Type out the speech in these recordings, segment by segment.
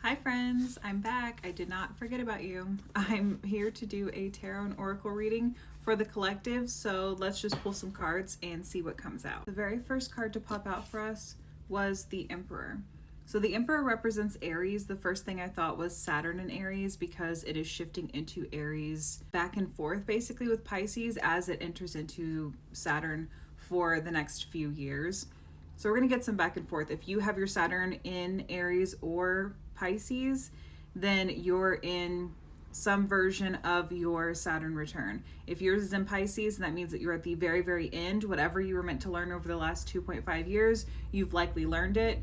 Hi friends, I'm back. I did not forget about you. I'm here to do a tarot and oracle reading for the collective, so let's just pull some cards and see what comes out. The very first card to pop out for us was the Emperor. So the Emperor represents Aries. The first thing I thought was Saturn in Aries because it is shifting into Aries back and forth basically with Pisces as it enters into Saturn for the next few years. So we're going to get some back and forth. If you have your Saturn in Aries or Pisces, then you're in some version of your Saturn return. If yours is in Pisces, that means that you're at the very, very end. Whatever you were meant to learn over the last 2.5 years, you've likely learned it.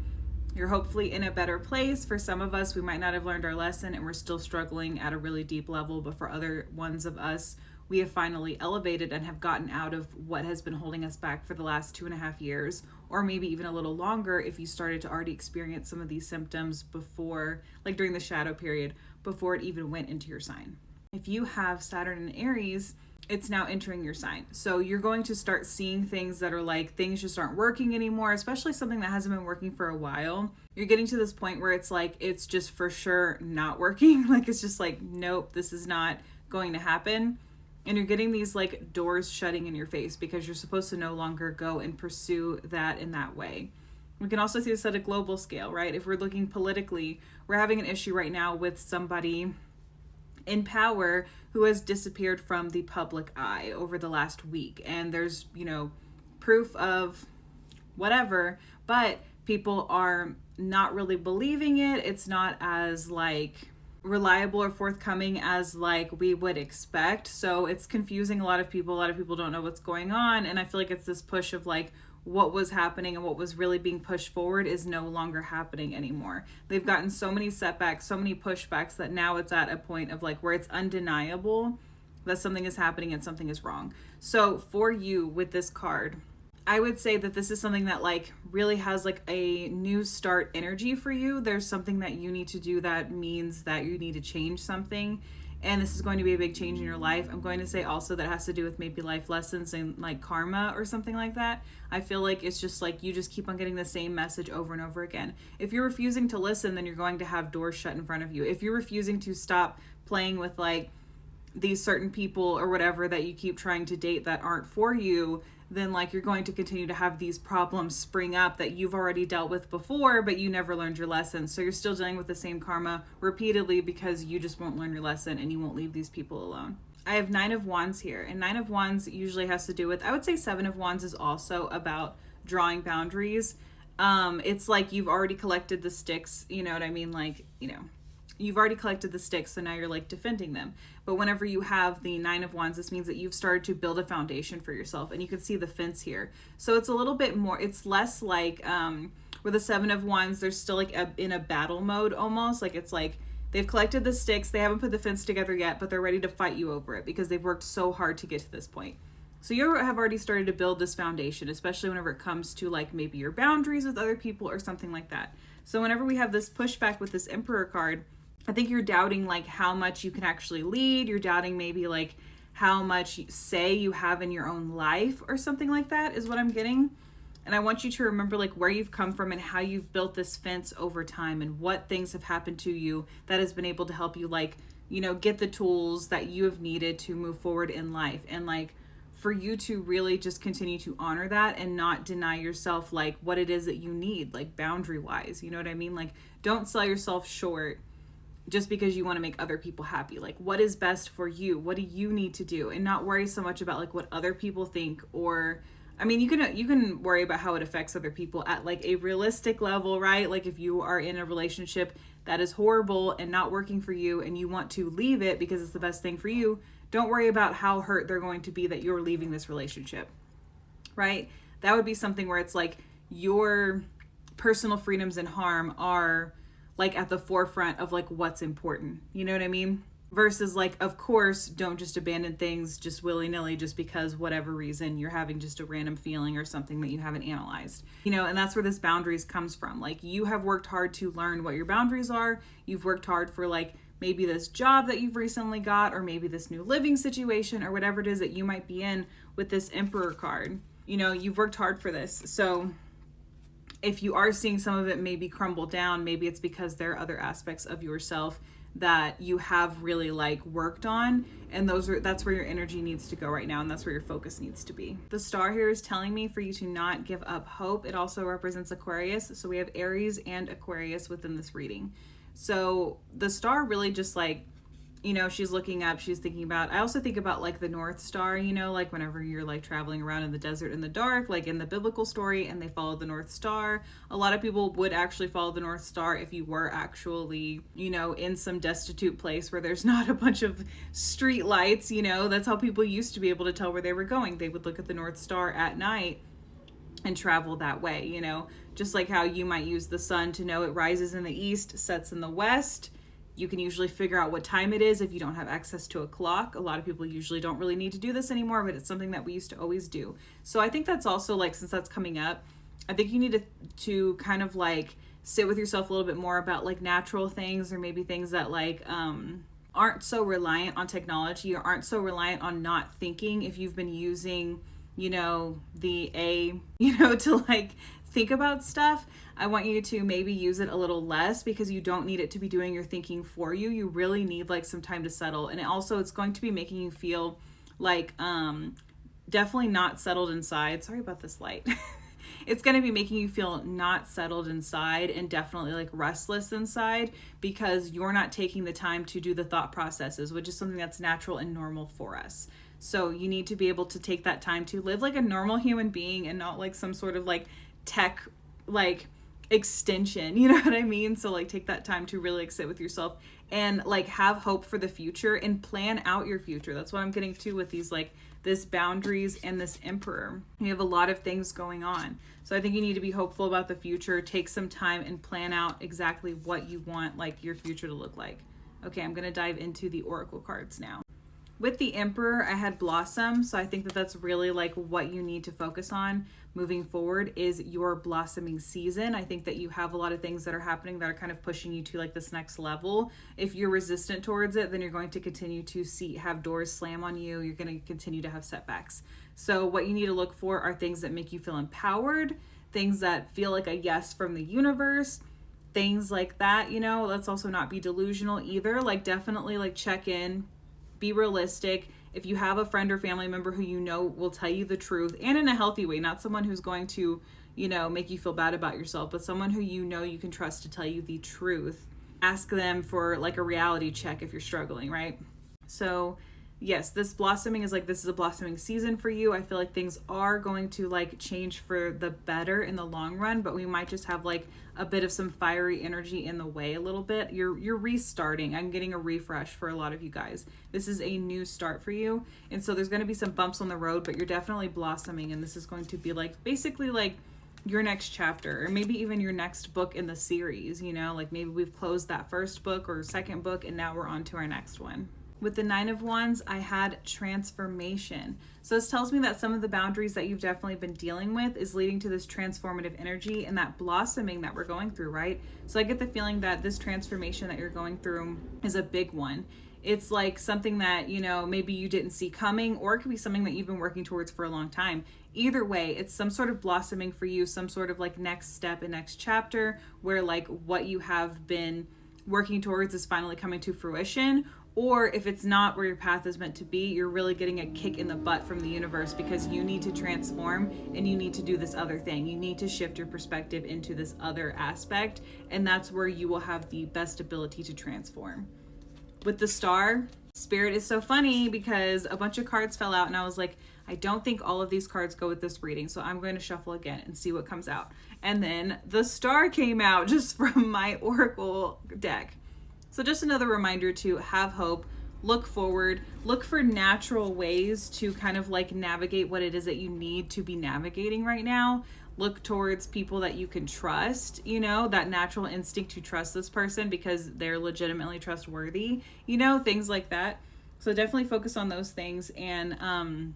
You're hopefully in a better place. For some of us, we might not have learned our lesson and we're still struggling at a really deep level, but for other ones of us, we have finally elevated and have gotten out of what has been holding us back for the last 2.5 years, or maybe even a little longer if you started to already experience some of these symptoms before, like during the shadow period, before it even went into your sign. If you have Saturn in Aries, it's now entering your sign. So you're going to start seeing things that are like things just aren't working anymore, especially something that hasn't been working for a while. You're getting to this point where it's like, it's just for sure not working. Like, it's just like, nope, this is not going to happen. And you're getting these like doors shutting in your face because you're supposed to no longer go and pursue that in that way. We can also see this at a global scale, right? If we're looking politically, we're having an issue right now with somebody in power who has disappeared from the public eye over the last week. And there's, proof of whatever, but people are not really believing it. It's not as like reliable or forthcoming as like we would expect. So it's confusing a lot of people. A lot of people don't know what's going on. And I feel like it's this push of like what was happening and what was really being pushed forward is no longer happening anymore. They've gotten so many setbacks, so many pushbacks that now it's at a point of like where it's undeniable that something is happening and something is wrong. So for you with this card, I would say that this is something that like really has like a new start energy for you. There's something that you need to do that means that you need to change something. And this is going to be a big change in your life. I'm going to say also that has to do with maybe life lessons and like karma or something like that. I feel like it's just like you just keep on getting the same message over and over again. If you're refusing to listen, then you're going to have doors shut in front of you. If you're refusing to stop playing with like these certain people or whatever that you keep trying to date that aren't for you, then like you're going to continue to have these problems spring up that you've already dealt with before, but you never learned your lesson. So you're still dealing with the same karma repeatedly because you just won't learn your lesson and you won't leave these people alone. I have 9 of Wands here, and 9 of Wands usually has to do with, I would say 7 of Wands is also about drawing boundaries. It's like you've already collected the sticks, you know what I mean? Like, you've already collected the sticks, so now you're like defending them. But whenever you have the 9 of Wands, this means that you've started to build a foundation for yourself, and you can see the fence here. So it's a little bit more, it's less like with the 7 of Wands, they're still like in a battle mode almost. Like it's like they've collected the sticks, they haven't put the fence together yet, but they're ready to fight you over it because they've worked so hard to get to this point. So you have already started to build this foundation, especially whenever it comes to like maybe your boundaries with other people or something like that. So whenever we have this pushback with this Emperor card, I think you're doubting like how much you can actually lead. You're doubting maybe like how much say you have in your own life or something like that is what I'm getting. And I want you to remember like where you've come from and how you've built this fence over time and what things have happened to you that has been able to help you like, get the tools that you have needed to move forward in life. And like for you to really just continue to honor that and not deny yourself like what it is that you need, like boundary wise, you know what I mean? Like don't sell yourself short just because you want to make other people happy. Like what is best for you? What do you need to do? And not worry so much about like what other people think. Or I mean, you can worry about how it affects other people at like a realistic level, right? Like if you are in a relationship that is horrible and not working for you and you want to leave it because it's the best thing for you, don't worry about how hurt they're going to be that you're leaving this relationship, right? That would be something where it's like your personal freedoms and harm are like at the forefront of like what's important, you know what I mean? Versus like, of course, don't just abandon things just willy-nilly just because whatever reason you're having just a random feeling or something that you haven't analyzed, and that's where this boundaries comes from. Like you have worked hard to learn what your boundaries are. You've worked hard for like maybe this job that you've recently got, or maybe this new living situation, or whatever it is that you might be in with this Emperor card. You've worked hard for this. So if you are seeing some of it maybe crumble down, maybe it's because there are other aspects of yourself that you have really like worked on, and that's where your energy needs to go right now, and that's where your focus needs to be. The star here is telling me for you to not give up hope. It also represents Aquarius, so we have Aries and Aquarius within this reading. So the star really just like, you know, she's looking up, she's thinking about, I also think about like the North Star, you know, like whenever you're like traveling around in the desert in the dark, like in the biblical story, and they follow the North Star. A lot of people would actually follow the North Star if you were actually, you know, in some destitute place where there's not a bunch of street lights, you know. That's how people used to be able to tell where they were going. They would look at the North Star at night and travel that way, you know, just like how you might use the sun to know it rises in the east, sets in the west. You can usually figure out what time it is if you don't have access to a clock. A lot of people usually don't really need to do this anymore, but it's something that we used to always do. So I think that's also like, since that's coming up, I think you need to kind of like sit with yourself a little bit more about like natural things, or maybe things that like aren't so reliant on technology, or aren't so reliant on not thinking. If you've been using, you know, to like think about stuff, I want you to maybe use it a little less, because you don't need it to be doing your thinking for you. You really need like some time to settle. And it's going to be making you feel like definitely not settled inside. Sorry about this light. It's going to be making you feel not settled inside, and definitely like restless inside, because you're not taking the time to do the thought processes, which is something that's natural and normal for us. So you need to be able to take that time to live like a normal human being, and not like some sort of like tech like extension, you know what I mean? So like take that time to really like sit with yourself and like have hope for the future and plan out your future. That's what I'm getting to with these like this boundaries and this Emperor. You have a lot of things going on. So I think you need to be hopeful about the future. Take some time and plan out exactly what you want like your future to look like. Okay, I'm going to dive into the Oracle cards now. With the Emperor, I had Blossom, so I think that that's really like what you need to focus on moving forward is your blossoming season. I think that you have a lot of things that are happening that are kind of pushing you to like this next level. If you're resistant towards it, then you're going to continue to have doors slam on you. You're going to continue to have setbacks. So what you need to look for are things that make you feel empowered, things that feel like a yes from the universe, things like that, you know. Let's also not be delusional either. Like definitely like check in. Be realistic. If you have a friend or family member who you know will tell you the truth, and in a healthy way, not someone who's going to, you know, make you feel bad about yourself, but someone who you know you can trust to tell you the truth, ask them for like a reality check if you're struggling, right? So yes, this blossoming is like, this is a blossoming season for you. I feel like things are going to like change for the better in the long run, but we might just have like a bit of some fiery energy in the way a little bit. You're restarting. I'm getting a refresh for a lot of you guys. This is a new start for you. And so there's going to be some bumps on the road, but you're definitely blossoming. And this is going to be like basically like your next chapter, or maybe even your next book in the series, you know, like maybe we've closed that first book or second book and now we're on to our next one. With the Nine of Wands, I had transformation. So this tells me that some of the boundaries that you've definitely been dealing with is leading to this transformative energy and that blossoming that we're going through, right? So I get the feeling that this transformation that you're going through is a big one. It's like something that, you know, maybe you didn't see coming, or it could be something that you've been working towards for a long time. Either way, it's some sort of blossoming for you, some sort of like next step and next chapter where like what you have been working towards is finally coming to fruition. Or if it's not where your path is meant to be, you're really getting a kick in the butt from the universe, because you need to transform and you need to do this other thing. You need to shift your perspective into this other aspect, and that's where you will have the best ability to transform. With the Star, Spirit is so funny because a bunch of cards fell out and I was like, I don't think all of these cards go with this reading, so I'm going to shuffle again and see what comes out. And then the Star came out just from my Oracle deck. So just another reminder to have hope, look forward, look for natural ways to kind of like navigate what it is that you need to be navigating right now. Look towards people that you can trust, you know, that natural instinct to trust this person because they're legitimately trustworthy, you know, things like that. So definitely focus on those things, and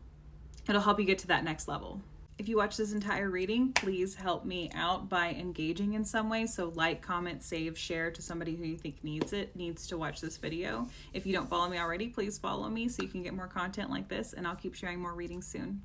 it'll help you get to that next level. If you watch this entire reading, please help me out by engaging in some way. So like, comment, save, share to somebody who you think needs to watch this video. If you don't follow me already, please follow me so you can get more content like this, and I'll keep sharing more readings soon.